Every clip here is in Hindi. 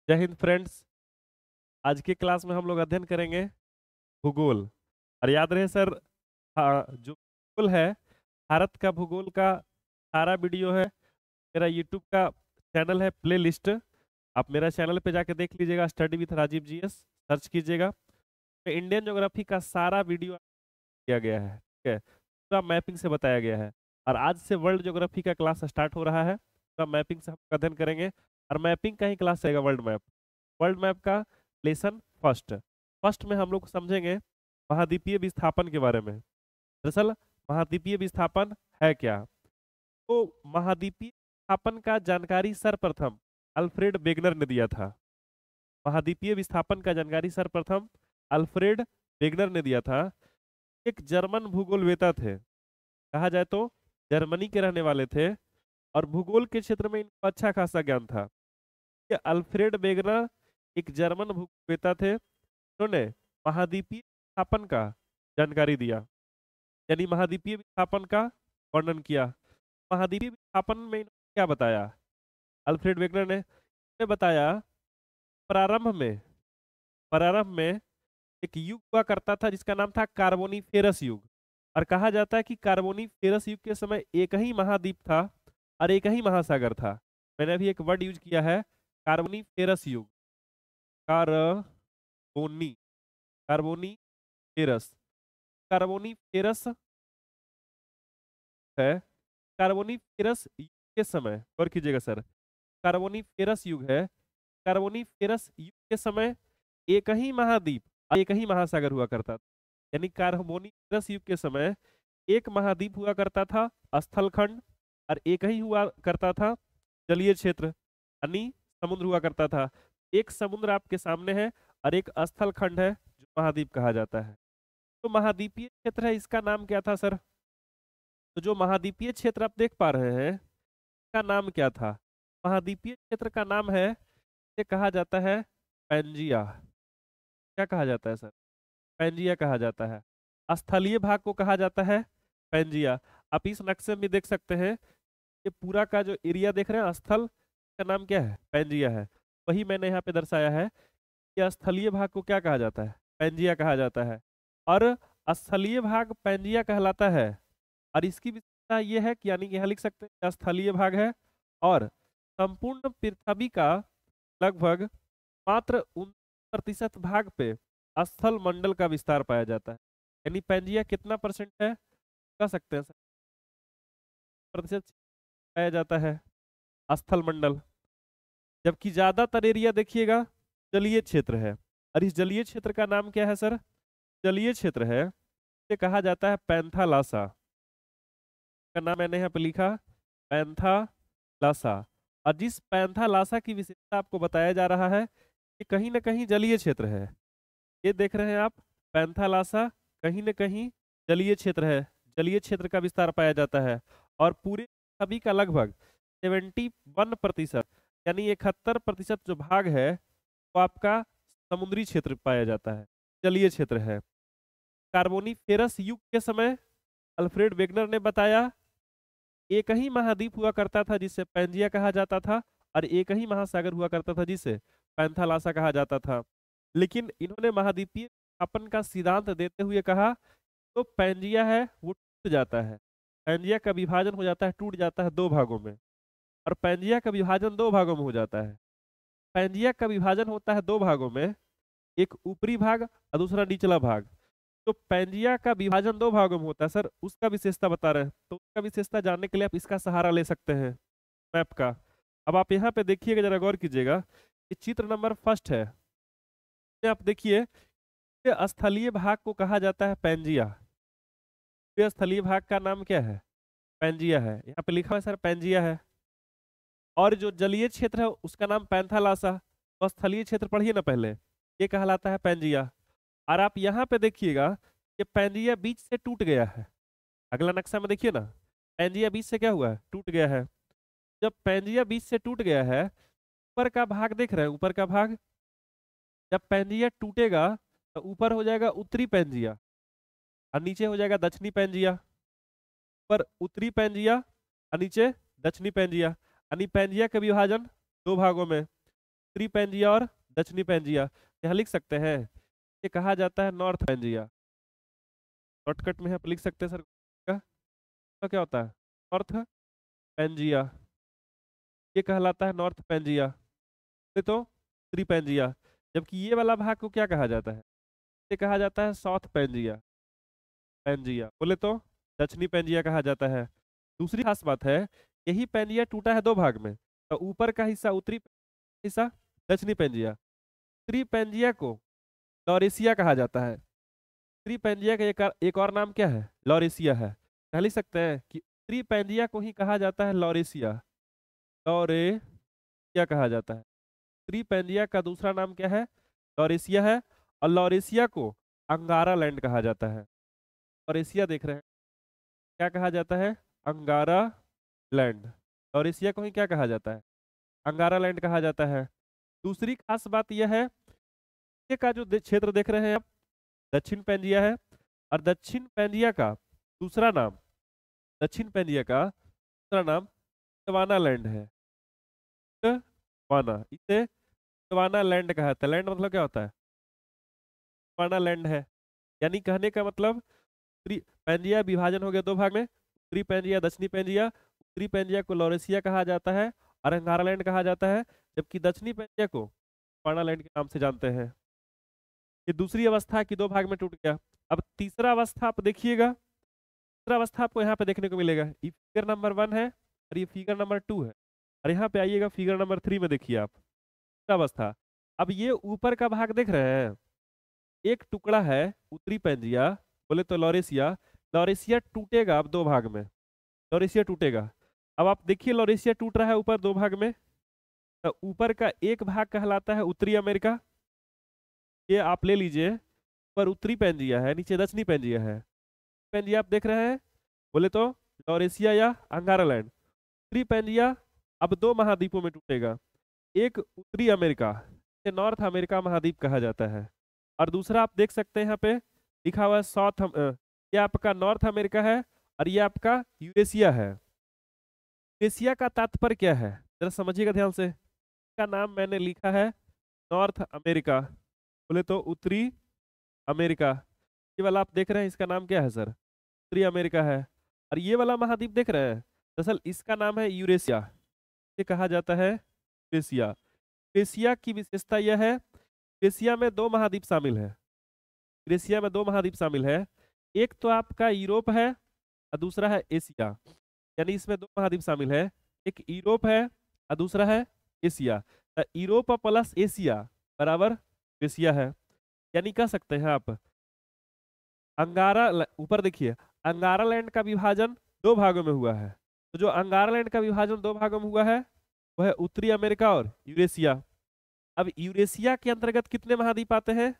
जय हिंद फ्रेंड्स। आज की क्लास में हम लोग अध्ययन करेंगे भूगोल। और याद रहे सर, हाँ, जो भूगोल है, भारत का भूगोल का सारा वीडियो है। मेरा यूट्यूब का चैनल है प्ले लिस्ट। आप मेरा चैनल पे जाके देख लीजिएगा, study with Rajiv GS search कीजिएगा। तो इंडियन ज्योग्राफी का सारा वीडियो किया गया है, ठीक है, पूरा मैपिंग से बताया गया है। और आज से वर्ल्ड ज्योग्राफी का क्लास स्टार्ट हो रहा है, पूरा मैपिंग से हम अध्ययन करेंगे। और मैपिंग का ही क्लास रहेगा, वर्ल्ड मैप का लेसन फर्स्ट। फर्स्ट में हम लोग समझेंगे महाद्वीपीय विस्थापन के बारे में। दरअसल महाद्वीपीय विस्थापन है क्या? तो महाद्वीपीय विस्थापन का जानकारी सर्वप्रथम अल्फ्रेड वेगनर ने दिया था। महाद्वीपीय विस्थापन का जानकारी सर्वप्रथम अल्फ्रेड वेगनर ने दिया था। एक जर्मन भूगोलवेता थे, कहा जाए तो जर्मनी के रहने वाले थे, और भूगोल के क्षेत्र में इनको अच्छा खासा ज्ञान था। ये अल्फ्रेड वेगनर एक जर्मन भूगोलवेता थे, उन्होंने महाद्वीपीय विस्थापन का जानकारी दिया, यानी महाद्वीपीय विस्थापन का वर्णन किया। महाद्वीपीय विस्थापन में इन्होंने क्या बताया? अल्फ्रेड वेगनर ने बताया, प्रारंभ में प्रारंभ में एक युग हुआ करता था जिसका नाम था कार्बोनीफेरस युग। और कहा जाता है कि कार्बोनीफेरस युग के समय एक ही महाद्वीप था और एक ही महासागर था। मैंने अभी एक वर्ड यूज किया है, कार्बोनीफेरस युग। कार्बोनी कार्बोनीफेरस कार्बोनीफेरस है। कार्बोनीफेरस युग के समय, गौर कीजिएगा सर, कार्बोनीफेरस युग है। कार्बोनीफेरस युग के समय एक ही महाद्वीप और एक ही महासागर हुआ करता था। यानी कार्बोनीफेरस युग के समय एक महाद्वीप हुआ करता था, स्थलखंड, और एक ही हुआ करता था जलीय क्षेत्र, यानी समुद्र हुआ करता था। एक समुद्र आपके सामने है और एक स्थलखंड है जो महाद्वीप कहा जाता है। तो महाद्वीपीय क्षेत्र है, इसका नाम क्या था सर? तो जो महाद्वीपीय क्षेत्र आप देख पा रहे हैं, इसका नाम क्या था? महाद्वीपीय क्षेत्र का नाम है, इसे कहा जाता है पैंजिया। क्या कहा जाता है सर? पैंजिया कहा जाता है। स्थलीय भाग को कहा जाता है पैंजिया। आप इस नक्शे में देख सकते हैं, ये पूरा का जो एरिया देख रहे हैं स्थल का नाम क्या है? पैंजिया है। वही मैंने यहाँ पे दर्शाया है कि स्थलीय भाग को क्या कहा जाता है? पैंजिया कहा जाता है। और स्थलीय भाग पैंजिया कहलाता है। और इसकी विशेषता ये है कि, यानी कि यहाँ लिख सकते हैं कि स्थलीय भाग है और संपूर्ण पृथ्वी का लगभग मात्र 19% भाग पे स्थल मंडल का विस्तार पाया जाता है। यानी पैंजिया कितना परसेंट है, कह सकते हैं सर? प्रतिशत पाया जाता है स्थल मंडल। जबकि ज्यादातर एरिया देखिएगा जलीय क्षेत्र है। और इस जलीय क्षेत्र का नाम क्या है सर? जलीय क्षेत्र है, इसे कहा जाता है पैंथालासा। का नाम मैंने यहाँ पे लिखा, पैंथालासा। और जिस पैंथालासा की विशेषता आपको बताया जा रहा है, ये कहीं ना कहीं जलीय क्षेत्र है। ये देख रहे हैं आप, पैंथालासा कहीं न कहीं जलीय क्षेत्र है, जलीय क्षेत्र का विस्तार पाया जाता है। और पूरे सभी का लगभग 71%, यानी 71% जो भाग है वो आपका समुद्री क्षेत्र पाया जाता है, जलीय क्षेत्र है। कार्बोनीफेरस युग के समय अल्फ्रेड वेगनर ने बताया, एक ही महाद्वीप हुआ करता था जिसे पैंजिया कहा जाता था, और एक ही महासागर हुआ करता था जिसे पैंथालासा कहा जाता था। लेकिन इन्होंने महाद्वीपीय विस्थापन का सिद्धांत देते हुए कहा, तो पैंजिया है वो टूट जाता है, पैंजिया का विभाजन हो जाता है, टूट जाता है दो भागों में। और पैंजिया का विभाजन दो भागों में हो जाता है। पैंजिया का विभाजन होता है दो भागों में, एक ऊपरी भाग और दूसरा निचला भाग। तो पैंजिया का विभाजन दो भागों में होता है सर, उसका विशेषता बता रहे हैं। तो उसका विशेषता जानने के लिए आप इसका सहारा ले सकते हैं, मैप का। अब आप यहाँ पे देखिएगा, जरा गौर कीजिएगा, ये चित्र नंबर फर्स्ट है। ये आप देखिए, ये स्थलीय भाग को कहा जाता है पैंजिया। ये स्थलीय भाग का नाम क्या है? पैंजिया है। यहाँ पे लिखा है सर पैंजिया है। और जो जलीय क्षेत्र है उसका नाम पैंथालासा। तो स्थलीय क्षेत्र पढ़िए ना पहले, ये कहलाता है पैंजिया। और आप यहाँ पे देखिएगा, ये पैंजिया बीच से टूट गया है। अगला नक्शा में देखिए ना, पैंजिया बीच से क्या हुआ है? टूट गया है। जब पैंजिया बीच से टूट गया है, ऊपर का भाग देख रहे हैं, ऊपर का भाग, जब पैंजिया टूटेगा तो ऊपर हो जाएगा उत्तरी पैंजिया और नीचे हो जाएगा दक्षिणी पैंजिया। पर उत्तरी पैंजिया और नीचे दक्षिणी पैंजिया, यानी पैंजिया का विभाजन दो भागों में। उत्तरी पेंजिया और दक्षिणी पेंजिया। यहाँ लिख सकते हैं, ये कहा जाता है नॉर्थ पेंजिया। शॉर्टकट में आप लिख सकते हैं सर का, तो क्या होता है नॉर्थ पेंजिया, ये कहलाता है नॉर्थ पेंजिया। तो उत्तरी पेंजिया। जबकि ये वाला भाग को क्या कहा जाता है, ये कहा जाता है साउथ पेंजिया। पेंजिया बोले तो दक्षिणी पेंजिया कहा जाता है। दूसरी खास बात है, यही पेंजिया टूटा है दो भाग में, तो ऊपर का हिस्सा उत्तरी हिस्सा दक्षिणी पेंजिया। उत्तरी पेंजिया को लॉरेशिया कहा जाता है। उत्तरी पेंजिया का एक और नाम क्या है, लॉरेशिया है। कह लिख सकते हैं कि उत्तरी पेंजिया को ही कहा जाता है लॉरेशिया। लॉरेशिया कहा जाता है। उत्तरी पेंजिया का दूसरा नाम क्या है, लॉरेशिया है। और लॉरेशिया को अंगारा लैंड कहा जाता है। लॉरेशिया देख रहे हैं, क्या कहा जाता है, अंगारा लैंड। लॉरेशिया को ही क्या कहा जाता है, अंगारा लैंड कहा जाता है। दूसरी खास बात यह है, ये का जो क्षेत्र देख रहे हैं आप, दक्षिण पेंजिया है। और दक्षिण पेंजिया का दूसरा नाम, दक्षिण पेंजिया का दूसरा नाम टवाना लैंड है। टवाना, इसे टवाना लैंड कहा जाता है। लैंड मतलब क्या होता है, टवाना लैंड है। यानी कहने का मतलब उत्तरी पेंजिया विभाजन हो गया दो भाग में, उत्तरी पेंजिया दक्षिणी पेंजिया। उत्तरी पेंजिया को लॉरेशिया कहा जाता है और अंगारा लैंड कहा जाता है, जबकि दक्षिणी पेंजिया को टवाना लैंड के नाम से जानते हैं। ये दूसरी अवस्था की दो भाग में टूट गया। अब तीसरा अवस्था आप देखिएगा, तीसरा अवस्था आपको यहाँ पे देखने को मिलेगा। ये फिगर नंबर 1 है और ये फिगर नंबर 2 है। और यहाँ पे आइएगा फिगर नंबर 3 में, देखिए आप तीसरा अवस्था। अब ये ऊपर का भाग देख रहे हैं, एक टुकड़ा है उत्तरी पेंजिया, बोले तो लॉरेशिया। लॉरेशिया टूटेगा अब दो भाग में, लॉरेशिया टूटेगा। अब आप देखिए लॉरेशिया टूट रहा है ऊपर दो भाग में। तो ऊपर का एक भाग कहलाता है उत्तरी अमेरिका, ये आप ले लीजिए। पर उत्तरी पेंजिया है, नीचे दक्षिणी पेंजिया है। पेंजिया आप देख रहे हैं, बोले तो लॉरेशिया या अंगारालैंड। उत्तरी पेंजिया अब दो महाद्वीपों में टूटेगा, एक उत्तरी अमेरिका, इसे नॉर्थ अमेरिका महाद्वीप कहा जाता है। और दूसरा आप देख सकते हैं यहाँ पे लिखा हुआ है ये आपका नॉर्थ अमेरिका है और ये आपका यूरेशिया है। यूरेशिया का तात्पर्य क्या है, जरा समझिएगा ध्यान से। इसका नाम मैंने लिखा है नॉर्थ अमेरिका, बोले तो उत्तरी अमेरिका। ये वाला आप देख रहे हैं, इसका नाम क्या है सर, उत्तरी अमेरिका है। और ये वाला महाद्वीप देख रहे हैं, दरअसल इसका नाम है यूरेशिया, ये कहा जाता है यूरेशिया। यूरेशिया की विशेषता यह है, यूरेशिया में दो महाद्वीप शामिल है। यूरेशिया में दो महाद्वीप शामिल है, एक तो आपका यूरोप है और दूसरा है एशिया। यानी इसमें दो महाद्वीप शामिल है, एक यूरोप है और दूसरा है एशिया। तो यूरोप प्लस एशिया बराबर एशिया है। यानी कह सकते हैं आप ऊपर देखिए, अंगारा लैंड का विभाजन दो भागों में हुआ है। तो जो अंगारा लैंड का विभाजन दो भागों में हुआ है वह है उत्तरी अमेरिका और यूरेशिया। अब यूरेशिया के अंतर्गत कितने महाद्वीप आते हैं,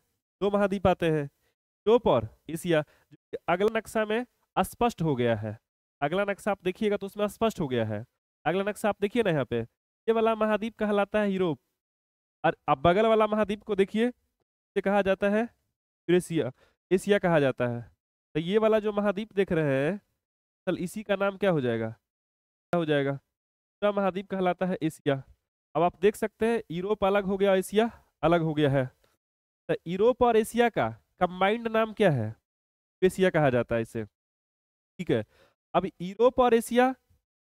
दो महाद्वीप आते हैं, यूरोप और एशिया। अगला नक्शा में स्पष्ट हो गया है, अगला नक्शा आप देखिएगा तो उसमें स्पष्ट हो गया है। अगला नक्शा आप देखिए ना, यहाँ पे ये वाला महाद्वीप कहलाता है यूरोप, और अब बगल वाला महाद्वीप को देखिए, इसे कहा जाता है यूरेशिया, एशिया कहा जाता है। तो ये वाला जो महाद्वीप देख रहे हैं, चल इसी का नाम क्या हो जाएगा, क्या हो जाएगा, पूरा महाद्वीप कहलाता है एशिया। अब आप देख सकते हैं यूरोप अलग हो गया, एशिया अलग हो गया है। तो यूरोप और एशिया का कंबाइंड नाम क्या है, एशिया कहा जाता है इसे। ठीक है, अब यूरोप और एशिया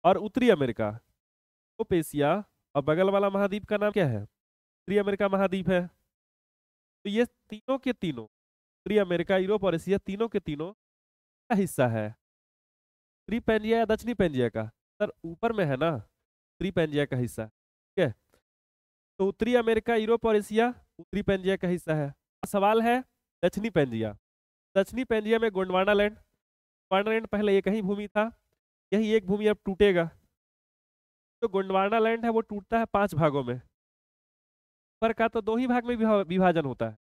और उत्तरी अमेरिका, यूरोप एशिया और बगल वाला महाद्वीप का नाम क्या है, उत्तरी अमेरिका महाद्वीप है। तो ये तीनों के तीनों, उत्तरी अमेरिका, यूरोप और एशिया, तीनों के तीनों का हिस्सा है। उत्तरी पेंजिया या दक्षिणी पेंजिया का, सर ऊपर में है ना उत्तरी पेंजिया का हिस्सा। ठीक है, तो उत्तरी अमेरिका, यूरोप और एशिया उत्तरी पेंजिया का हिस्सा है। सवाल है दक्षिणी पेंजिया। दक्षिणी पेंजिया में गोंडवाना लैंड, गोंडवाना लैंड पहले एक ही भूमि था, यही एक भूमि अब टूटेगा। तो गोंडवाना लैंड है वो टूटता है 5 भागों में। ऊपर का तो दो ही भाग में विभाजन होता है,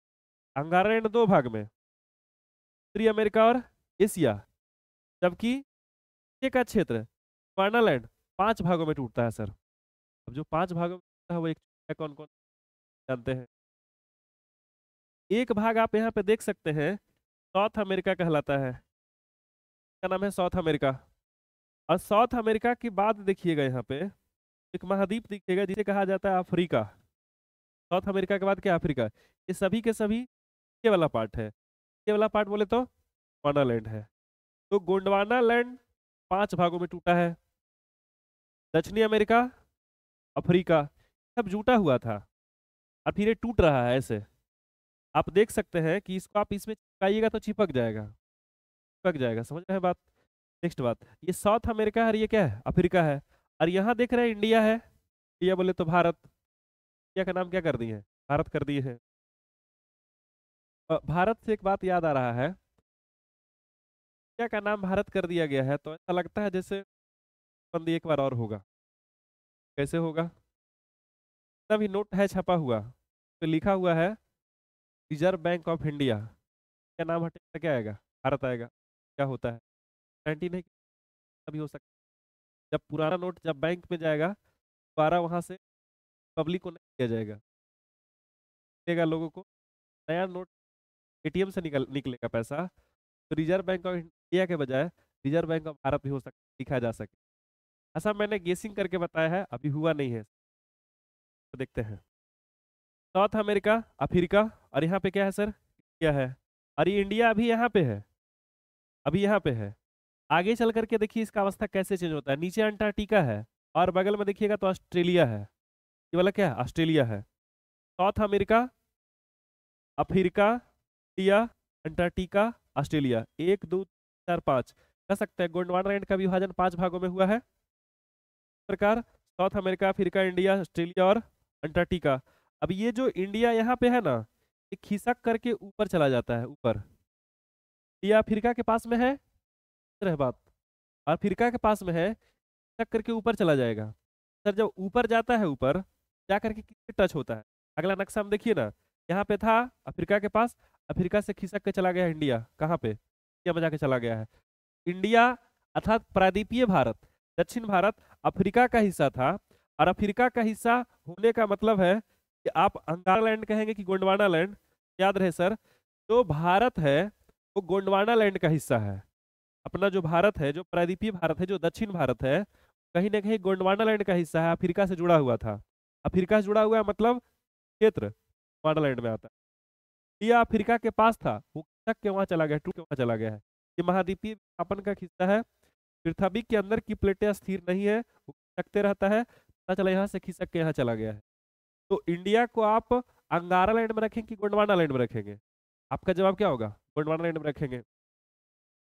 अंगारा लैंड दो भाग में, उत्तरी अमेरिका और एशिया। जबकि ये का क्षेत्र गोंडवाना लैंड 5 भागों में टूटता है सर। अब जो 5 भागों में टूटता है वो एक कौन कौन जानते हैं। एक भाग आप यहाँ पे देख सकते हैं साउथ अमेरिका कहलाता है, इसका नाम है साउथ अमेरिका। और साउथ अमेरिका के बाद देखिएगा यहाँ पे एक महाद्वीप दिखेगा जिसे कहा जाता है अफ्रीका। साउथ अमेरिका के बाद क्या अफ्रीका, ये सभी के सभी ये वाला पार्ट है। ये वाला पार्ट बोले तो गोंडवाना लैंड है। तो गोंडवाना लैंड 5 भागों में टूटा है। दक्षिणी अमेरिका, अफ्रीका सब जुटा हुआ था और फिर ये टूट रहा है ऐसे। आप देख सकते हैं कि इसको आप इसमें चिपकाइएगा तो चिपक जाएगा, चिपक जाएगा, समझ रहे हैं बात। नेक्स्ट बात, ये साउथ अमेरिका है और ये क्या है, अफ्रीका है। और यहाँ देख रहे हैं इंडिया है, इंडिया बोले तो भारत। इंडिया का नाम क्या कर दिए हैं, भारत कर दिए हैं। भारत से एक बात याद आ रहा है, इंडिया का नाम भारत कर दिया गया है तो ऐसा लगता है जैसे बंदी एक बार और होगा। कैसे होगा, तभी नोट है छपा हुआ तो लिखा हुआ है रिजर्व बैंक ऑफ इंडिया, क्या नाम हटेगा क्या आएगा, भारत आएगा। क्या होता है, गारंटी नहीं तभी हो सकता है। जब पुराना नोट जब बैंक में जाएगा दोबारा वहां से पब्लिक को नहीं दिया जाएगा, देगा लोगों को। नया नोट एटीएम से निकलेगा पैसा, तो रिजर्व बैंक ऑफ इंडिया के बजाय रिजर्व बैंक ऑफ भारत भी हो सकता, लिखा जा सके। ऐसा मैंने गेसिंग करके बताया है, अभी हुआ नहीं है। तो देखते हैं, साउथ अमेरिका, अफ्रीका, और यहाँ पे क्या है सर, क्या है। और ये इंडिया अभी यहाँ पे है, अभी यहाँ पे है। आगे चल करके देखिए इसका अवस्था कैसे चेंज होता है। नीचे अंटार्कटिका है और बगल में देखिएगा तो ऑस्ट्रेलिया है। ये वाला क्या है, ऑस्ट्रेलिया है। South America, Africa, India, Antarctica, Australia, 1 2 3 4 5। कह सकते हैं गोंडवाना लैंड का विभाजन 5 भागों में हुआ है। इस प्रकार south America, Africa, India, Australia और अंटार्कटिका। अब ये जो इंडिया यहाँ पे है ना, ये खिसक करके ऊपर चला जाता है, ऊपर। इंडिया अफ्रीका के पास में है, रह बात, अफ्रीका के पास में है, खिसक करके ऊपर चला जाएगा। सर जब ऊपर जाता है, ऊपर जा करके किससे टच होता है, अगला नक्शा हम देखिए ना, यहाँ पे था अफ्रीका के पास, अफ्रीका से खिसक के चला गया इंडिया, कहाँ पे, इंडिया में जाके चला गया है। इंडिया अर्थात प्रायद्वीपीय भारत, दक्षिण भारत अफ्रीका का हिस्सा था। और अफ्रीका का हिस्सा होने का मतलब है कि आप अंगारा लैंड कहेंगे कि गोंडवाना लैंड, याद रहे सर, जो भारत है वो गोंडवाना लैंड का हिस्सा है। अपना जो भारत है, जो प्रायद्वीपीय भारत है, जो दक्षिण भारत है, कहीं ना कहीं गोंडवाना लैंड का हिस्सा है, अफ्रीका से जुड़ा हुआ था। अफ्रीका से जुड़ा हुआ है मतलब क्षेत्र गोंडवाना लैंड में आता है। ये अफ्रीका के पास था, वो तक के वहां चला गया, टूट के वहां चला गया है। ये महाद्वीपीय विस्थापन का हिस्सा है। पृथ्वी के अंदर की प्लेटें स्थिर नहीं है, वो खिसकते रहता है, पता चला यहाँ से खिसक के यहाँ चला गया है। तो इंडिया को आप अंगारा लैंड में रखेंगे कि गोंडवाना लैंड में रखेंगे, आपका जवाब क्या होगा, गोंडवाना लैंड में रखेंगे।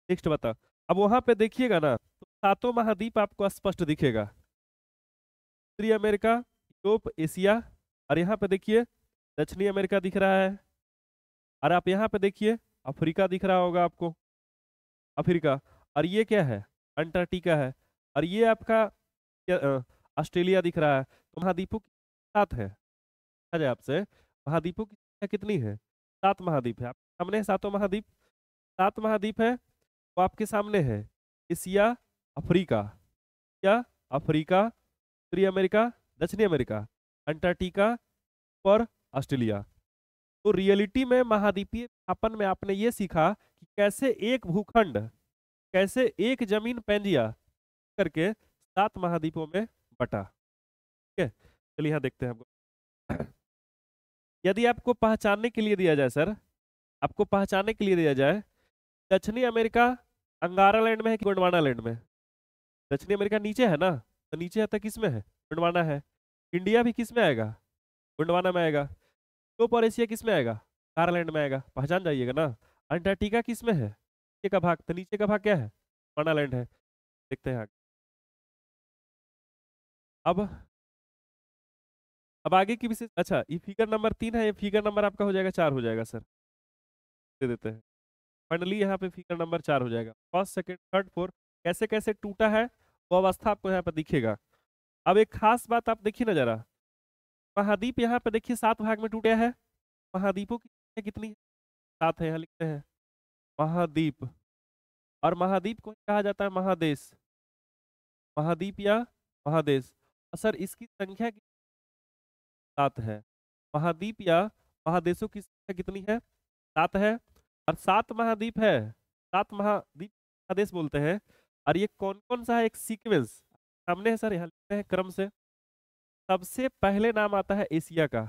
नेक्स्ट बता, अब वहां पे देखिएगा ना तो सातों महाद्वीप आपको स्पष्ट दिखेगा, उत्तरी अमेरिका, यूरोप, एशिया। और यहाँ पे देखिए दक्षिणी अमेरिका दिख रहा है। और आप यहाँ पे देखिए अफ्रीका दिख रहा होगा आपको, अफ्रीका। और ये क्या है, अंटार्कटिका है। और ये आपका ऑस्ट्रेलिया दिख रहा है। तो महाद्वीपों की 7 है। अजय आपसे, महाद्वीपों की संख्या कितनी है, 7 महाद्वीप है। आपके सामने है सातों महाद्वीप, 7 महाद्वीप है। वो आपके सामने है, एशिया, अफ्रीका, या अफ्रीका, उत्तरी अमेरिका, दक्षिणी अमेरिका, अंटार्कटिका और ऑस्ट्रेलिया। तो रियलिटी में महाद्वीपीय विस्थापन में आपने ये सीखा कि कैसे एक भूखंड, कैसे एक जमीन पेंजिया करके 7 महाद्वीपों में बटा। ठीक है, चलिए यहाँ देखते हैं हमको। यदि आपको पहचानने के लिए दिया जाए सर, आपको पहचानने के लिए दिया जाए, दक्षिणी अमेरिका अंगारा लैंड में है कि गोंडवाना लैंड में। दक्षिणी अमेरिका नीचे है ना, तो नीचे है तो किस में है, गोंडवाना है। इंडिया भी किस में आएगा, गोंडवाना में आएगा। यूरोप और एशिया किस में आएगा, अंगारा लैंड में आएगा, पहचान जाइएगा ना। अंटार्कटिका किस में है, नीचे का भाग, तो नीचे का भाग क्या है, गोंडवाना लैंड है। देखते हैं आगे। अब आगे की विशेष, अच्छा ये फिगर नंबर 3 है, ये फिगर नंबर आपका हो जाएगा 4 हो जाएगा सर, दे देते हैं। फाइनली यहाँ पे फिगर नंबर 4 हो जाएगा। फर्स्ट, सेकंड, थर्ड, फोर्थ कैसे कैसे टूटा है वो अवस्था आपको यहाँ पे दिखेगा। अब एक खास बात आप देखिए ना जरा, महाद्वीप यहाँ पे देखिए 7 भाग में टूटा है। महाद्वीपों की संख्या कितनी है, 7 है, यहाँ लिखते हैं महाद्वीप। और महाद्वीप को कहा जाता है महादेश, महाद्वीप या महादेश। और सर इसकी संख्या 7 है। महाद्वीप या महादेशों की संख्या कितनी है, 7 है। और 7 महाद्वीप है, 7 महाद्वीप महादेश बोलते हैं। और ये कौन कौन सा है, एक सीक्वेंस सामने है सर, यहाँ लिखते हैं क्रम से। सबसे पहले नाम आता है एशिया का,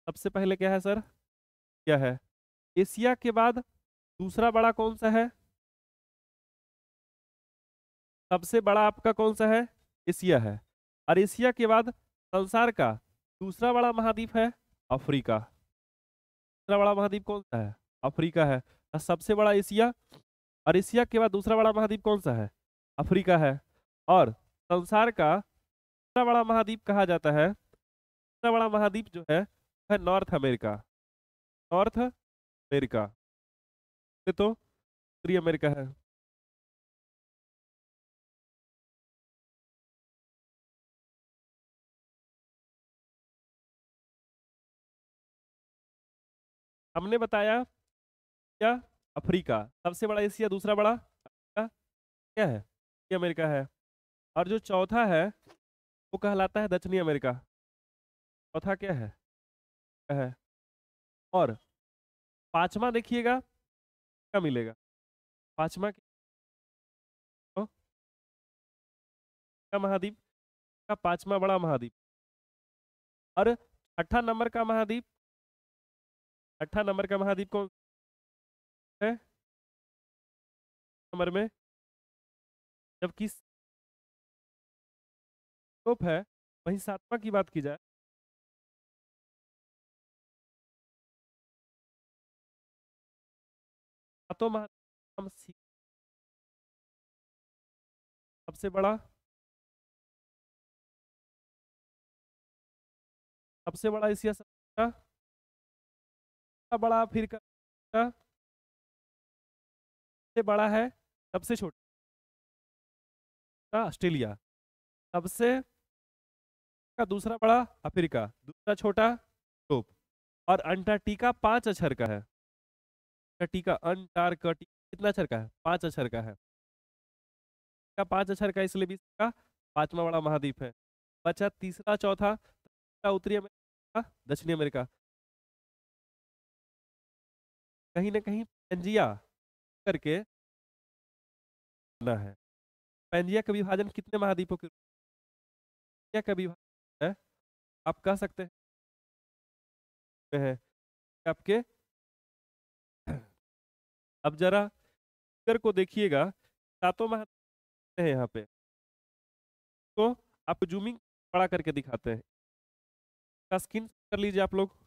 सबसे पहले क्या है सर? क्या है? एशिया के बाद दूसरा बड़ा कौन सा है? सबसे बड़ा आपका कौन सा है? एशिया है। और एशिया के बाद संसार का दूसरा बड़ा महाद्वीप है अफ्रीका। दूसरा बड़ा महाद्वीप कौन सा है? अफ्रीका है। और सबसे बड़ा एशिया, और एशिया के बाद दूसरा बड़ा महाद्वीप कौन सा है? अफ्रीका है। और संसार का दूसरा बड़ा महाद्वीप कहा जाता है, दूसरा बड़ा महाद्वीप जो है नॉर्थ अमेरिका। North America. ये तो उत्तरी अमेरिका है। हमने बताया क्या? अफ्रीका सबसे बड़ा, एशिया दूसरा बड़ा, अफ्रीका क्या है? उत्तरी अमेरिका है। और जो चौथा है वो कहलाता है दक्षिणी अमेरिका। चौथा क्या है? क्या है? और पांचवा देखिएगा क्या मिलेगा? पांचवा क्या? क्या महाद्वीप का पांचवा बड़ा महाद्वीप। और छठा नंबर का महाद्वीप, छठा नंबर का महाद्वीप कौन है नंबर में? जबकि यूरोप है। वहीं सातवां की बात की जाए, सातों महाद्वीप हम सबसे बड़ा, सबसे बड़ा एशिया, सबसे बड़ा अफ्रीका, सबसे बड़ा है, सबसे छोटा ऑस्ट्रेलिया, सबसे का दूसरा बड़ा अफ्रीका, दूसरा छोटा यूरोप। और अंटार्कटिका 5 अक्षर का है। अंटार्कटिका, अंटार्कटिका कितना अक्षर का है? 5 अक्षर का है। का 5 अक्षर का, इसलिए भी इसका पांचवा बड़ा महाद्वीप है। बचा तीसरा, चौथा, उत्तरी अमेरिका, दक्षिणी अमेरिका। कहीं ना कहीं पेंजिया करके ना है। पेंजिया का विभाजन कितने महाद्वीपों के पेंजिया का विभाजन है, आप कह सकते हैं आपके। अब जरा फिगर को देखिएगा, सातों महाद्वीप है यहाँ पे। तो आपको जूमिंग बड़ा करके दिखाते हैं। का स्क्रीन कर लीजिए आप लोग,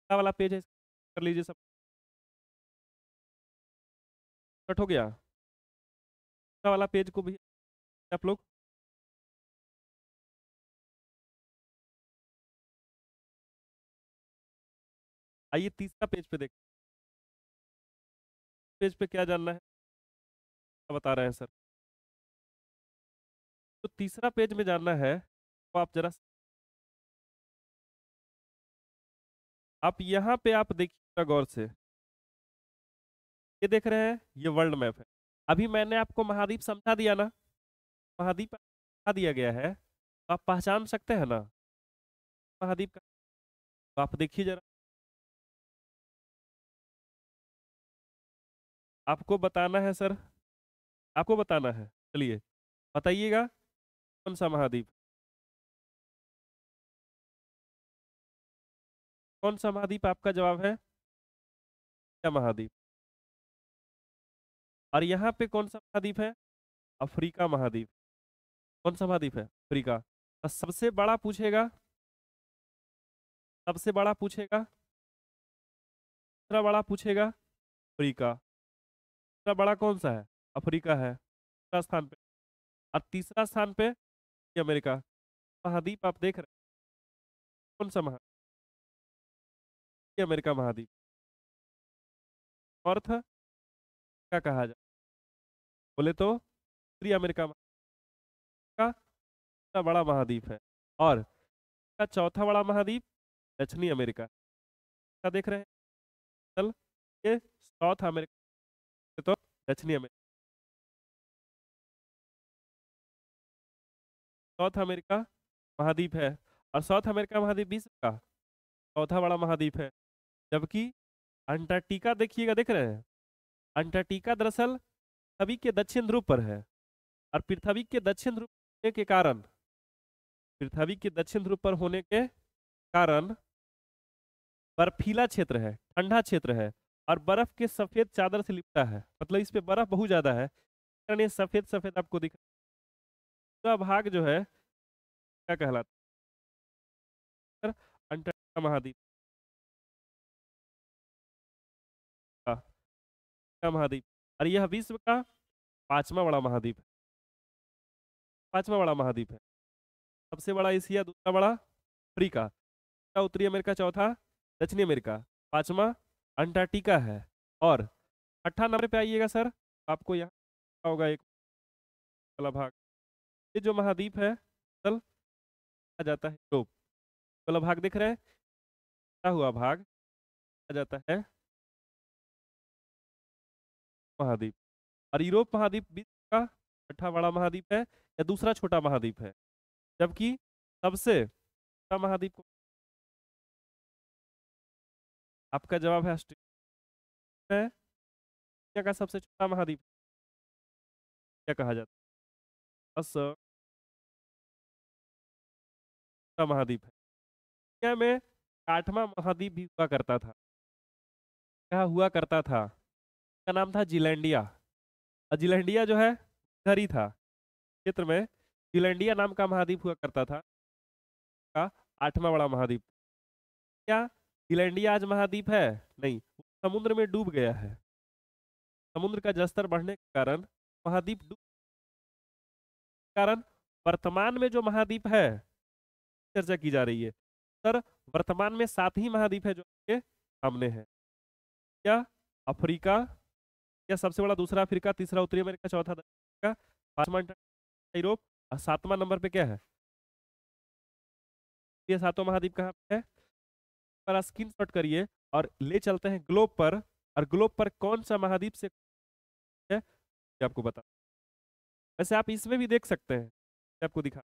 वाला पेज है, कर लीजिए सब। कट हो गया वाला पेज को भी आप लोग। आइए तीसरा पेज पे देख, पेज पे क्या जानना है क्या बता रहे हैं सर? तो तीसरा पेज में जानना है तो आप जरा, आप यहाँ पे आप देखिएगा गौर से। ये देख रहे हैं, ये वर्ल्ड मैप है। अभी मैंने आपको महाद्वीप समझा दिया ना, महाद्वीप समझा दिया गया है, तो आप पहचान सकते हैं ना महाद्वीप का? तो आप देखिए जरा, आपको बताना है सर, आपको बताना है। चलिए बताइएगा कौन सा महाद्वीप, कौन सा महाद्वीप आपका जवाब है? क्या महाद्वीप? और यहाँ पे कौन सा महाद्वीप है? अफ्रीका महाद्वीप। कौन सा महाद्वीप है? अफ्रीका। और सबसे बड़ा पूछेगा, सबसे बड़ा पूछेगा, दूसरा बड़ा पूछेगा अफ्रीका। दूसरा बड़ा कौन सा है? अफ्रीका है, दूसरा स्थान पे। और तीसरा स्थान पे ये अमेरिका। महाद्वीप आप देख रहे हैं, कौन सा महाद्वीप? ये अमेरिका महाद्वीप। नॉर्थ क्या कहा जाए, बोले तो उत्तरी अमेरिका का सबसे बड़ा महाद्वीप है। और का चौथा बड़ा महाद्वीप दक्षिणी अमेरिका। क्या देख रहे हैं? चल, ये साउथ अमेरिका, तो दक्षिणी अमेरिका, साउथ अमेरिका महाद्वीप है। और साउथ अमेरिका महाद्वीप विश्व का चौथा बड़ा महाद्वीप है। जबकि अंटार्कटिका देखिएगा, देख रहे हैं, अंटार्कटिका दरअसल पृथ्वी के दक्षिण ध्रुव पर है। और पृथ्वी के दक्षिण ध्रुव होने के कारण, पृथ्वी के दक्षिण ध्रुव पर होने के कारण बर्फीला क्षेत्र है, ठंडा क्षेत्र है, और बर्फ के सफेद चादर से लिपटा है, मतलब इस पे बर्फ बहुत ज्यादा है, कारण ये सफेद सफेद आपको दिख पूरा भाग जो है क्या कहलाता है? अंटार्कटिका महाद्वीप का महाद्वीप। और यह विश्व का पांचवा बड़ा महाद्वीप है, पांचवा बड़ा महाद्वीप है। सबसे बड़ा एशिया, दूसरा बड़ा अफ्रीका, तीसरा उत्तरी अमेरिका, चौथा दक्षिणी अमेरिका, पांचवा अंटार्कटिका है। और 18 नंबर पे आइएगा सर, आपको यहाँ होगा एक वाला भाग, ये जो महाद्वीप है चल आ जाता है यूरोप वाला भाग, दिख रहे हैं क्या हुआ भाग आ जाता है महाद्वीप। और यूरोप महाद्वीप विश्व का छठा बड़ा महाद्वीप है या दूसरा छोटा महाद्वीप है, जबकि सबसे छोटा महाद्वीप आपका जवाब है ऑस्ट्रेलिया है। दुनिया का सबसे छोटा महाद्वीप क्या कहा जाता है? छोटा महाद्वीप है। दुनिया में आठवां महाद्वीप भी हुआ करता था, क्या हुआ करता था? का नाम था जिलैंडिया। और जिलैंडिया जो है इधर ही था क्षेत्र में, जिलैंडिया नाम का महाद्वीप हुआ करता था, का आठवां बड़ा महाद्वीप। क्या जिलैंडिया आज महाद्वीप है? नहीं, वो समुद्र में डूब गया है। समुद्र का जलस्तर बढ़ने के कारण महाद्वीप डूब, कारण वर्तमान में जो महाद्वीप है चर्चा की जा रही है सर, वर्तमान में 7 ही महाद्वीप है जो आपके सामने है। क्या अफ्रीका, या सबसे बड़ा दूसरा अफ्रीका, तीसरा उत्तरी अमेरिका, चौथा दक्षिण अमेरिका, पांचवा यूरोप, और 7वां नंबर पे क्या है? ये 7वां महाद्वीप कहाँ पे है? पर स्क्रीन शॉट करिए और ले चलते हैं ग्लोब पर, और ग्लोब पर कौन सा महाद्वीप से है ये आपको बता। वैसे आप इसमें भी देख सकते हैं, मैं आपको दिखा,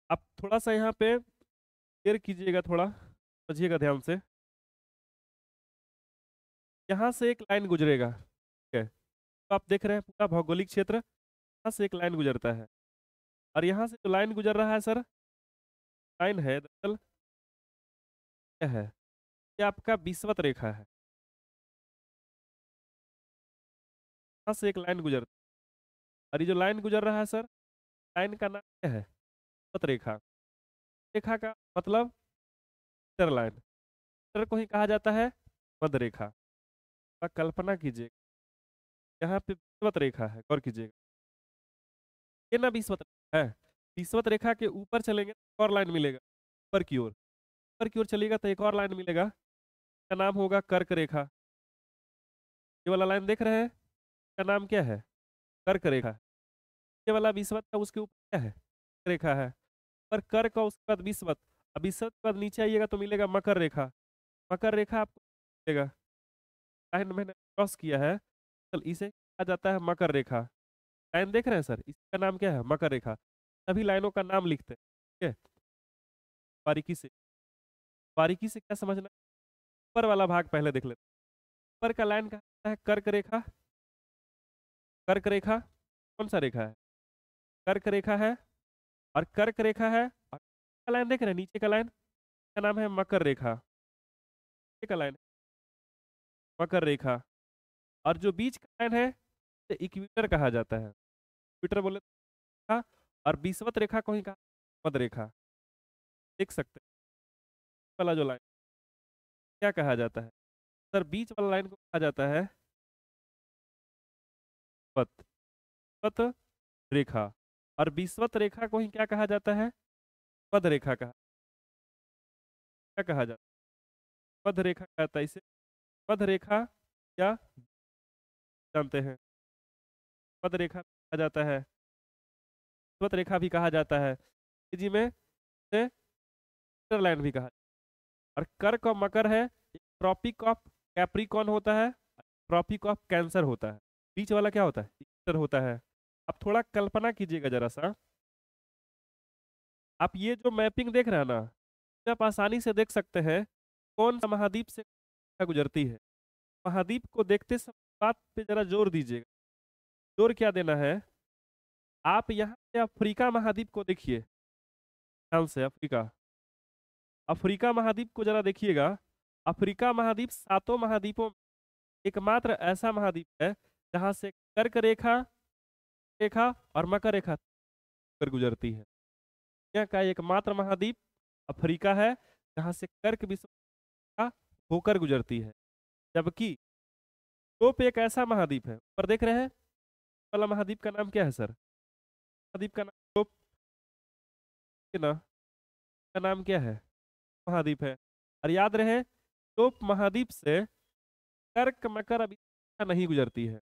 आप थोड़ा सा यहाँ पे देर कीजिएगा, थोड़ा समझिएगा ध्यान से। यहाँ से एक लाइन गुजरेगा, ठीक है, तो आप देख रहे हैं पूरा भौगोलिक क्षेत्र, यहाँ से एक लाइन गुजरता है, और यहाँ से जो लाइन गुजर रहा है सर, लाइन है दरअसल क्या है? ये आपका विषुवत रेखा है। यहाँ से एक लाइन गुजरती है, और ये जो लाइन गुजर रहा है सर, लाइन का नाम क्या है? विषुवत रेखा। रेखा का मतलब इंटर लाइन, इंटर को ही कहा जाता है मध्य रेखा। आप कल्पना कीजिए, यहाँ पे विषुवत रेखा है, गौर कीजिएगा, ये ना विषुवत रेखा है, विषुवत रेखा के ऊपर चलेंगे तो एक और लाइन मिलेगा, ऊपर की ओर, ऊपर की ओर चलिएगा तो एक और लाइन मिलेगा, का नाम होगा कर्क रेखा। ये वाला लाइन देख रहे हैं, का नाम क्या है? कर्क रेखा। ये वाला विषुवत का उसके ऊपर क्या है? रेखा है। पर कर्क का उसके बाद विषुवत, अब विषुवत के बाद नीचे आइएगा तो मिलेगा मकर रेखा। मकर रेखा आपको मिलेगा, लाइन मैंने क्रॉस किया है, चल इसे कहा जाता है मकर रेखा। लाइन देख रहे हैं सर, इसका नाम क्या है? मकर रेखा। सभी लाइनों का नाम लिखते हैं, ठीक है, बारीकी से, बारीकी से क्या समझना, ऊपर वाला भाग पहले देख लेते हैं। ऊपर का लाइन कहा है कर्क रेखा। कर्क रेखा कौन सा रेखा है? कर्क रेखा है, और कर्क रेखा है, और का लाइन देख रहे हैं नीचे का लाइन का नाम है मकर रेखा, नीचे का लाइन मकर रेखा। और जो बीच का लाइन है इक्वेटर कहा जाता है, इक्वेटर बोले था, और विषुवत रेखा को ही कहा मध्य रेखा। देख सकते हैं वाला जो लाइन क्या कहा जाता है सर? बीच वाला लाइन को कहा जाता है विषुवत, विषुवत रेखा, और विषुवत रेखा को ही क्या कहा जाता है? मध्य रेखा कहा, क्या कहा जाता है? मध्य रेखा कहता है इसे, मध्य रेखा क्या जानते हैं? मध्य रेखा कहा जाता है, विषुवत रेखा भी कहा जाता है, जी में से लाइन भी कहा। और कर्क और मकर है, ट्रॉपिक ऑफ कैप्रिकॉन होता है, ट्रॉपिक ऑफ कैंसर होता है, बीच वाला क्या होता है? इक्वेटर होता है। अब थोड़ा कल्पना कीजिएगा जरा सा, आप ये जो मैपिंग देख रहे हैं ना, ये आप आसानी से देख सकते हैं कौन सा महाद्वीप से गुजरती है। महाद्वीप को देखते समय बात पे जरा जोर दीजिएगा। जोर क्या देना है? आप यहाँ से अफ्रीका महाद्वीप को देखिए, ध्यान से, अफ्रीका। अफ्रीका महाद्वीप को जरा देखिएगा। अफ्रीका महाद्वीप सातों महाद्वीपों में एकमात्र ऐसा महाद्वीप है जहां से कर्क रेखा रेखा और मकर रेखा पर गुजरती है। दुनिया का एकमात्र महाद्वीप अफ्रीका है जहां से कर्क विषुवत रेखा होकर गुजरती है। जबकि यूरोप एक ऐसा महाद्वीप है, ऊपर देख रहे हैं वाला महाद्वीप का नाम क्या है सर? महाद्वीप का नाम यूरोप के ना का नाम क्या है? महाद्वीप है। और याद रहे यूरोप महाद्वीप से कर्क मकर अभी नहीं गुजरती है।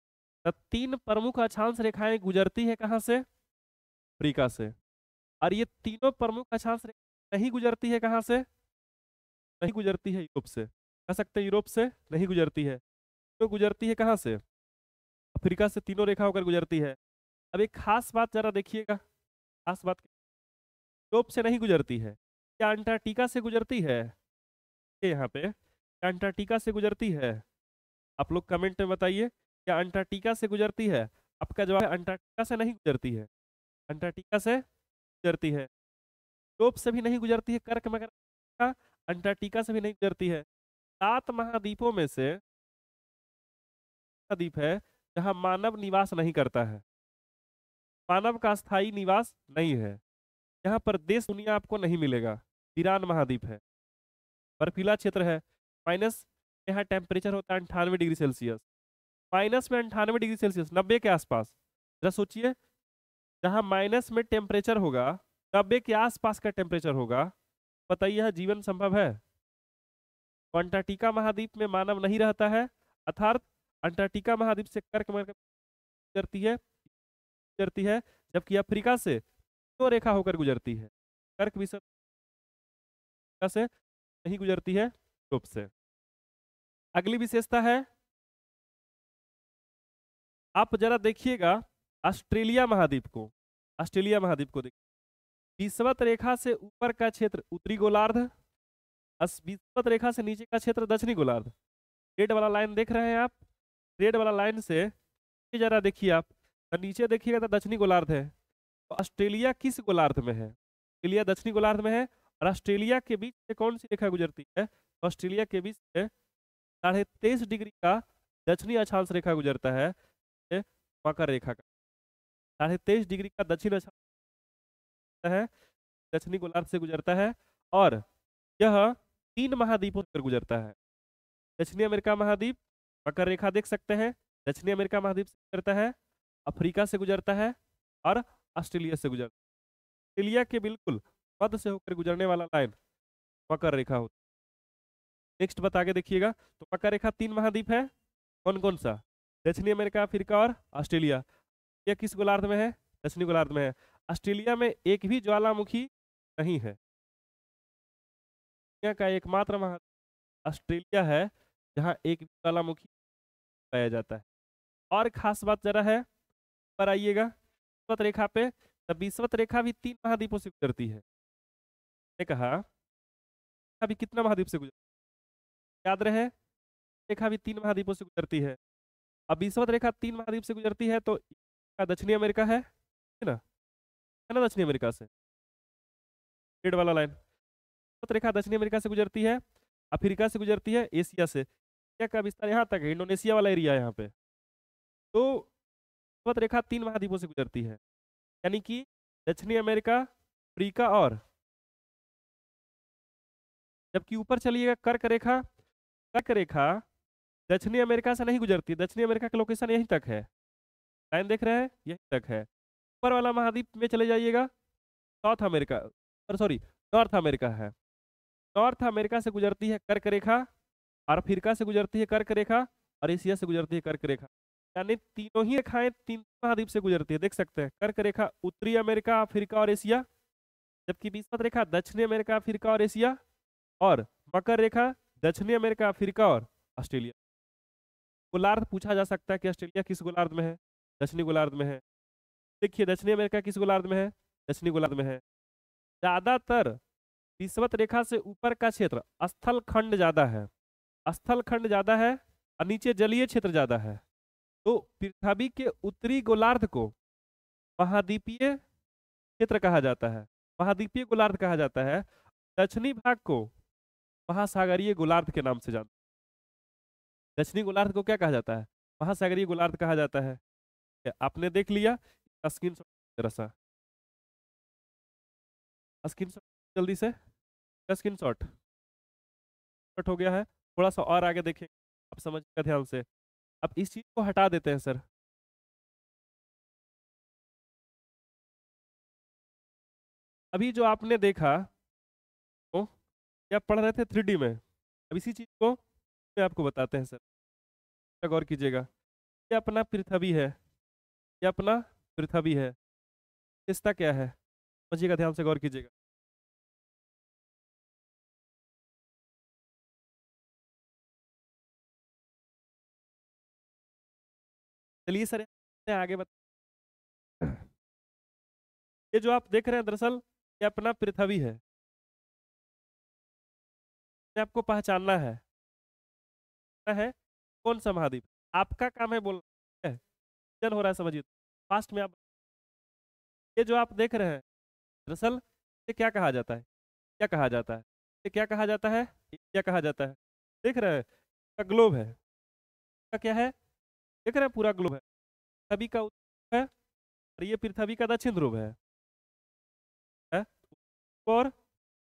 तो तीन प्रमुख अक्षांश रेखाएं गुजरती है कहां से? अफ्रीका से। और ये तीनों प्रमुख अक्षांश रेखाएं नहीं गुजरती है कहां से? नहीं गुजरती है यूरोप से। कह सकते हैं यूरोप से नहीं गुजरती है। तो गुजरती है कहां से? अफ्रीका से तीनों रेखा होकर गुजरती है। अब एक खास बात जरा देखिएगा, खास बात यूरोप से नहीं गुजरती है, क्या अंटार्कटिका से गुजरती है? यहाँ पे क्या अंटार्कटिका से गुजरती है? आप लोग कमेंट में बताइए, क्या अंटार्कटिका से गुजरती है? आपका जवाब है अंटार्कटिका से नहीं गुजरती है। अंटार्कटिका से गुजरती है। यूरोप से भी नहीं गुजरती है कर्क मकर, अंटार्कटिका से भी नहीं गुजरती है। 7 महाद्वीपों में से द्वीप है जहां मानव निवास नहीं करता है, मानव का स्थायी निवास नहीं है। यहाँ पर देश दुनिया आपको नहीं मिलेगा। ईरान महाद्वीप है, बर्फीला क्षेत्र है, माइनस, यहाँ टेम्परेचर होता है 98 डिग्री सेल्सियस, माइनस में 98 डिग्री सेल्सियस, 90 के आसपास। जरा सोचिए, जहाँ माइनस में टेम्परेचर होगा, 90 के आसपास का टेम्परेचर होगा, बताइए यह जीवन संभव है? अंटार्कटिका महाद्वीप में मानव नहीं रहता है, अर्थात अंटार्कटिका महाद्वीप से कर्क मकर गुजरती है, जबकि अफ्रीका से दो रेखा होकर गुजरती है। कर्क विषुवत से नहीं गुजरती है यूरोप से। अगली विशेषता है, आप जरा देखिएगा ऑस्ट्रेलिया महाद्वीप को। ऑस्ट्रेलिया महाद्वीप को देखिए, विषुवत रेखा से ऊपर का क्षेत्र उत्तरी गोलार्ध, विषुवत रेखा से नीचे का क्षेत्र दक्षिणी गोलार्ध। रेड वाला लाइन देख रहे हैं आप? रेड वाला लाइन से जरा देखिए आप, तो नीचे देखिएगा तो दक्षिणी गोलार्ध है। तो ऑस्ट्रेलिया किस गोलार्ध में है? ऑस्ट्रेलिया दक्षिणी गोलार्ध में है। और ऑस्ट्रेलिया के बीच से कौन सी रेखा गुजरती है? ऑस्ट्रेलिया के बीच से 23.5 डिग्री का दक्षिणी अक्षांश रेखा गुजरता है, मकर रेखा का 23.5 डिग्री का दक्षिण अक्षांश है, दक्षिणी गोलार्ध से गुजरता है। और यह 3 महाद्वीपों पर गुजरता है। दक्षिणी अमेरिका महाद्वीप, मकर रेखा देख सकते हैं, दक्षिणी अमेरिका महाद्वीप से गुजरता है, अफ्रीका से गुजरता है और ऑस्ट्रेलिया से गुजरता है। ऑस्ट्रेलिया के बिल्कुल मध्य से होकर गुजरने वाला लाइन मकर रेखा होती है। नेक्स्ट बता के देखिएगा, तो मकर रेखा 3 महाद्वीप है, कौन कौन सा? दक्षिणी अमेरिका, अफ्रीका और ऑस्ट्रेलिया। यह किस गोलार्ध में है? दक्षिणी गोलार्ध में है। ऑस्ट्रेलिया में एक भी ज्वालामुखी नहीं है। दुनिया का एकमात्र महाद्वीप ऑस्ट्रेलिया है जहां एक ज्वालामुखी पाया जाता है। और खास बात जरा है, पर आइएगा विषुवत रेखा पे, तब विषुवत रेखा भी 3 महाद्वीपों से गुजरती है। ने कहा अभी कितना महाद्वीप से गुजर, याद रहे रेखा भी 3 महाद्वीपों से गुजरती है। अब विषुवत रेखा 3 महाद्वीप से गुजरती है, तो दक्षिणी अमेरिका है ना, है ना, दक्षिणी अमेरिका से रेड वाला लाइन। विषुवत रेखा दक्षिणी अमेरिका से गुजरती है, अफ्रीका से गुजरती है, एशिया से, एशिया का विस्तार यहाँ तक है, इंडोनेशिया वाला एरिया यहाँ पे। तो विषुवत रेखा 3 महाद्वीपों से गुजरती है, यानी कि दक्षिणी अमेरिका, अफ्रीका और, जबकि ऊपर चलिएगा कर्क रेखा, कर्क रेखा दक्षिणी अमेरिका से नहीं गुजरती, दक्षिणी अमेरिका का लोकेशन यहीं तक है, लाइन देख रहे हैं, यहीं तक है। ऊपर वाला महाद्वीप में चले जाइएगा, south America, sorry north America है, नॉर्थ अमेरिका से गुजरती है कर्क रेखा, और अफ्रीका से गुजरती है कर्क रेखा, और एशिया से गुजरती है कर्क रेखा। यानी तीनों ही रेखाएं 3 महाद्वीप से गुजरती है, देख सकते हैं। कर्क रेखा उत्तरी अमेरिका, अफ्रीका और एशिया, जबकि विषुवत रेखा दक्षिणी अमेरिका, अफ्रीका और एशिया, और मकर रेखा दक्षिणी अमेरिका, अफ्रीका और ऑस्ट्रेलिया। गोलार्ध पूछा जा सकता है कि ऑस्ट्रेलिया किस गोलार्ध में है? दक्षिणी गोलार्ध में है। देखिए दक्षिणी अमेरिका किस गोलार्ध में है? दक्षिणी गोलार्ध में है। ज्यादातर विषुवत रेखा से ऊपर का क्षेत्र स्थल खंड ज्यादा है, स्थल खंड ज्यादा है, और नीचे जलीय क्षेत्र ज्यादा है। तो पृथ्वी के उत्तरी गोलार्ध को महाद्वीपीय क्षेत्र कहा जाता है। महाद्वीपीय गोलार्ध कहा जाता है। दक्षिणी भाग को महासागरीय गोलार्ध के नाम से जानते हैं। दक्षिणी गोलार्ध को क्या कहा जाता है? महासागरीय गोलार्ध कहा जाता है। क्या आपने देख लिया? स्क्रीन शॉट जरा सा, स्क्रीन शॉट जल्दी से, स्क्रीन शॉट हो गया है। थोड़ा सा और आगे देखें, आप समझिएगा ध्यान से। अब इस चीज को हटा देते हैं सर। अभी जो आपने देखा तो क्या पढ़ रहे थे 3D में, अब इसी चीज को मैं आपको बताते हैं सर। गौर कीजिएगा, ये अपना पृथ्वी है, ये अपना पृथ्वी है। इसका क्या है? समझिएगा ध्यान से, गौर कीजिएगा। चलिए सर आगे ये जो आप देख रहे हैं दरअसल ये अपना पृथ्वी आपको पहचानना है कौन सा महाद्वीप। आपका काम है बोलना है, जन हो रहा है, समझिए फास्ट में आप। ये जो आप देख रहे हैं दरअसल ये क्या कहा जाता है? क्या कहा जाता है? ये क्या कहा जाता है? ये क्या कहा जाता है? देख रहे हैं, का ग्लोब है। का क्या है? देख रहे हैं, पूरा ग्लोब है। पृथ्वी का उत्तर है और ये पृथ्वी का दक्षिण ध्रुव है? और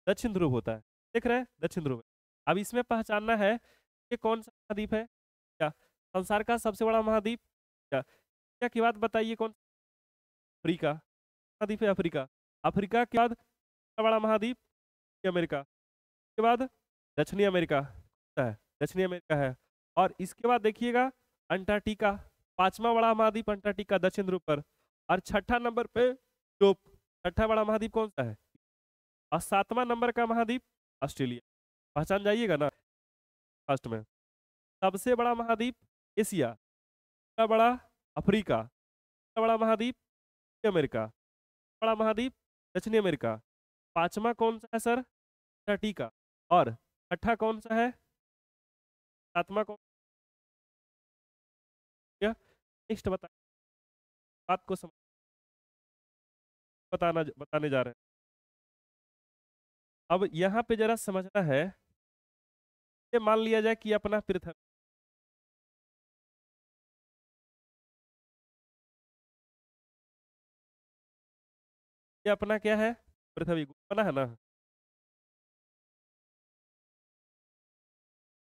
दक्षिण ध्रुव होता है, देख रहे हैं, दक्षिण ध्रुव है। अब इसमें पहचानना है कि कौन सा महाद्वीप है। क्या संसार का सबसे बड़ा महाद्वीप? क्या क्या की बात बताइए, कौन? अफ्रीका महाद्वीप है, अफ्रीका। अफ्रीका के बाद सबसे बड़ा महाद्वीप अमेरिका, के बाद दक्षिणी अमेरिका है, दक्षिणी अमेरिका है। और इसके बाद देखिएगा अंटार्कटिका, पांचवा बड़ा महाद्वीप अंटार्कटिका दक्षिण ध्रुव पर। और छठा नंबर पे जो छठा बड़ा महाद्वीप कौन सा है? और सातवां नंबर का महाद्वीप ऑस्ट्रेलिया। पहचान जाइएगा ना फर्स्ट में। सबसे बड़ा महाद्वीप एशिया, सबसे बड़ा अफ्रीका, सबसे बड़ा महाद्वीप अमेरिका, बड़ा महाद्वीप दक्षिणी अमेरिका। पांचवा कौन सा है सर? अंटार्कटिका। और छठा कौन सा है? सातवां कौन? नेक्स्ट बता, बात को समझ बताने जा रहे हैं। अब यहाँ पे जरा समझना है, ये मान लिया जाए कि अपना पृथ्वी, ये अपना क्या है? पृथ्वी बना है ना।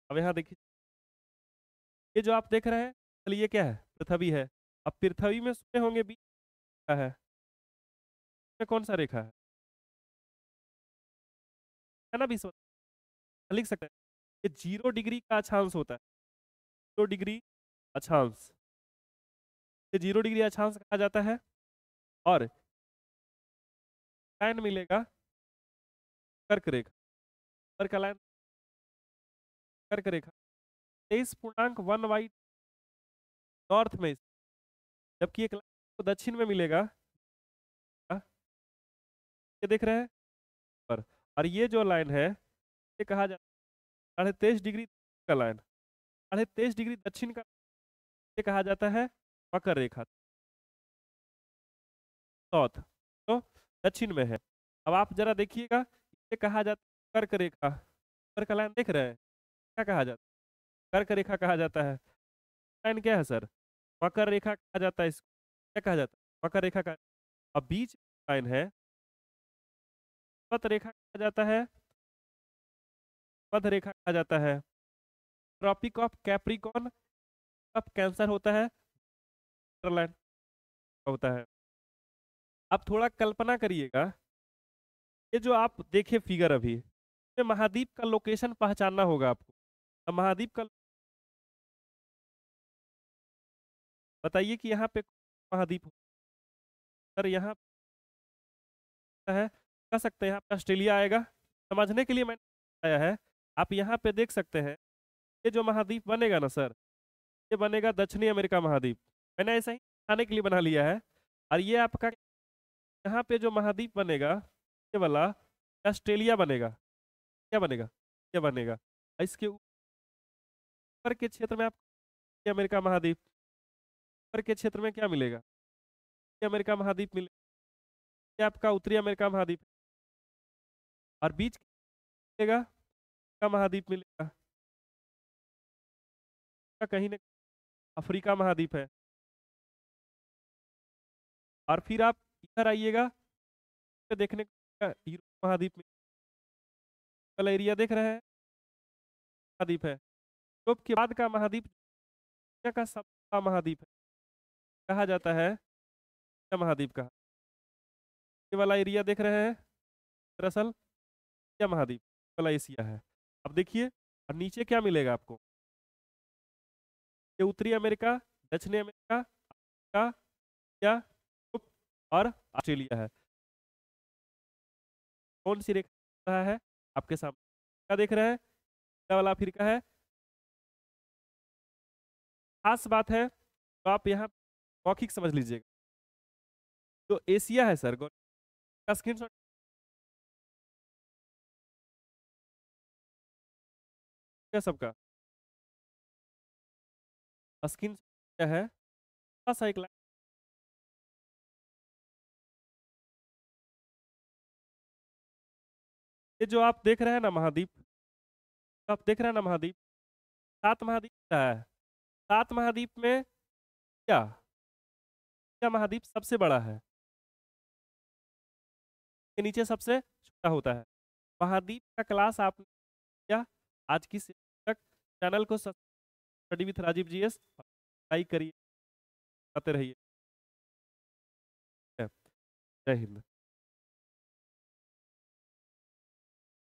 अब यहाँ देखिए, ये जो आप देख रहे हैं, चलिए ये क्या है? पृथ्वी है। अब पृथ्वी में सुने होंगे बीच क्या है? में कौन सा रेखा है ना? बीस लिख सकते हैं। ये 0 डिग्री का अक्षांश होता है, 0 डिग्री अक्षांश, ये 0 डिग्री अक्षांश कहा जाता है। और लाइन मिलेगा कर्क रेखा, कर्क लाइन, कर्क रेखा 23.1 नॉर्थ में, जबकि एक लाइन को दक्षिण में मिलेगा। हाँ, ये देख रहे हैं पर। और ये जो लाइन है ये कहा जाता है 23.5 डिग्री का लाइन, 23.5 डिग्री दक्षिण का, ये कहा जाता है मकर रेखा, साउथ, तो दक्षिण में है। अब आप जरा देखिएगा, ये कहा जाता है कर्क रेखा, कर्क लाइन देख रहे हैं, क्या कहा जाता है? कर्क रेखा कहा जाता है। लाइन क्या है सर? मकर रेखा कहा जाता है इसको, क्या कहा जाता है? मकर रेखा का। अब बीच लाइन है पथ रेखा कहा जाता है, पथ रेखा कहा जाता है। Tropic of Capricorn of Cancer होता है, लाइन होता है। अब थोड़ा कल्पना करिएगा, ये जो आप देखे फिगर अभी, ये महाद्वीप का लोकेशन पहचानना होगा आपको। अब महाद्वीप का बताइए कि यहाँ पे महाद्वीप सर, यहाँ है, कह सकते हैं यहाँ पे ऑस्ट्रेलिया आएगा। समझने के लिए मैंने आया है, आप यहाँ पे देख सकते हैं, ये जो महाद्वीप बनेगा ना सर, ये बनेगा दक्षिणी अमेरिका महाद्वीप। मैंने ऐसा ही आने के लिए बना लिया है। और ये आपका यहाँ पे जो महाद्वीप बनेगा, ये वाला ऑस्ट्रेलिया बनेगा। क्या बनेगा? ये बनेगा। और इसके ऊपर के क्षेत्र में आप अमेरिका महाद्वीप, ऊपर के क्षेत्र में क्या मिलेगा? ये अमेरिका महाद्वीप मिलेगा। ये आपका उत्तरी अमेरिका महाद्वीप, और बीच मिलेगा का महाद्वीप मिलेगा, कहीं न अफ्रीका महाद्वीप है। और फिर आप इधर आइएगा तो देखने को यूरोप महाद्वीप में वाला एरिया देख रहे हैं, महाद्वीप है। यूरोप के बाद का महाद्वीप दुनिया का सबसे बड़ा महाद्वीप है, कहा जाता है एशिया महाद्वीप का। ये वाला एरिया देख रहे हैं, दरअसल एशिया महाद्वीप वाला एशिया है। अब देखिए और नीचे क्या मिलेगा आपको, ये उत्तरी अमेरिका, दक्षिणी अमेरिका, अफ्रीका या यूरोप और ऑस्ट्रेलिया है। कौन सी रेखा रहा है आपके सामने, क्या देख रहे हैं, क्या वाला अफ्रीका है। खास बात है तो आप यहाँ मौखिक समझ लीजिएगा, जो एशिया है सर का स्क्रीनशॉट क्या सबका स्क्रीन क्या है, थोड़ा सा एक ये जो आप देख रहे हैं ना महाद्वीप, आप देख रहे हैं ना महाद्वीप, 7 महाद्वीप क्या है, 7 महाद्वीप में क्या महाद्वीप सबसे बड़ा है, के नीचे सबसे छोटा होता है। महाद्वीप का क्लास आपने किया आज की तक। चैनल को study with Rajiv GS like करिए, आते रहिए। जय हिंद।